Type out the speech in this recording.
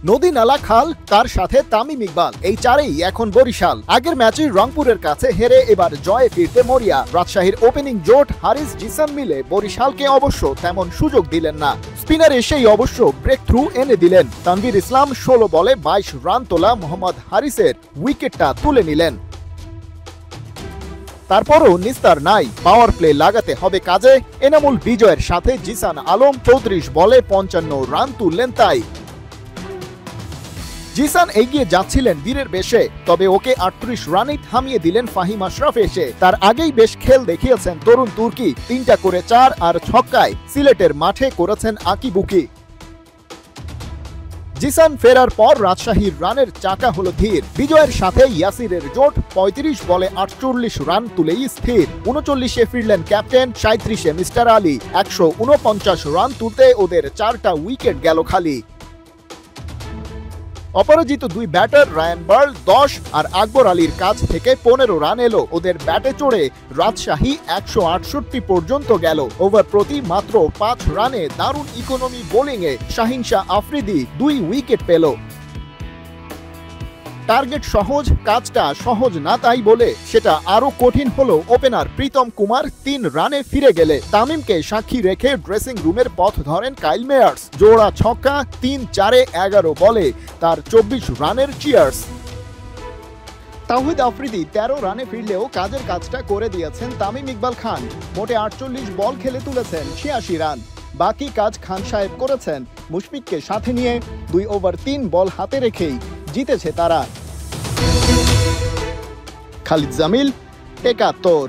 নদী নালা খাল তার সাথে তামিম ইকবাল, এই চারেই এখন বরিশাল। আগের ম্যাচে রংপুরের কাছে হেরে এবার জয়ে ফিরতে মরিয়া। রাজশাহীর ওপেনিং জোট হারিস জিসান মিলে বরিশালকে অবশ্য তেমন সুযোগ দিলেন না। স্পিনার এসেই অবশ্য ব্রেক থ্রু এনে দিলেন। তানভীর ইসলাম 16 বলে 22 রান তোলা মোহাম্মদ হারিসের উইকেটটা তুলে নিলেন। তারপরও নিস্তার নাই, পাওয়ার প্লে লাগাতে হবে কাজে। এনামুল বিজয়ের সাথে জিসান আলম 34 বলে 55 রান তুললেন। তাই জিসান এগিয়ে যাচ্ছিলেন বীরের বেশে, তবে ওকে 38 রানেই থামিয়ে দিলেন ফাহিম আশরাফ এসে। তার আগেই বেশ খেল দেখিয়েছেন তরুণ তুর্কি, 3টা করে 4 আর ছক্কায় সিলেটের মাঠে করেছেন আঁকিবুকি। জিসান ফেরার পর রাজশাহীর রানের চাকা হলো ধীর। বিজয়ের সাথে ইয়াসিরের জোট 35 বলে 48 রান তুলেই স্থির। 39-এ ফিরলেন ক্যাপ্টেন, 37-এ মিস্টার আলী। 149 রান তুলতে ওদের 4টা উইকেট গেল খালি। অপরাজিত দুই ব্যাটার রায়ান বার্ল 10 আর আকবর আলীর কাছ থেকে 15 রান এলো। ওদের ব্যাটে চড়ে রাজশাহী 168 পর্যন্ত গেল। ওভার প্রতি মাত্র 5 রানে দারুণ ইকোনমি বোলিংয়ে শাহিন শাহ আফ্রিদি 2 উইকেট পেল। টার্গেট সহজ, কাজটা সহজ না তাই বলে সেটা আরো কঠিন হলো ওপেনার প্রীতম কুমার 3 রানে ফিরে গেলে। তামিমকে সাক্ষী রেখে ড্রেসিং রুমের পথ ধরেন কাইল মেয়ার্স। জোড়া ছক্কা, 3-4-এ 11 বলে তার 24 রানের চিয়ার্স। তাওহিদ আফ্রিদি 13 রানে ফিরলেও কাজের কাজটা করে দিয়েছেন তামিম ইকবাল খান। মোটে 48 বল খেলে তুলেছেন 86 রান। বাকি কাজ খান সাহেব করেছেন। মুশফিককে সাথে নিয়ে 2 ওভার 3 বল হাতে রেখেই জিতেছে তারা। খালিদ জামিল, 71।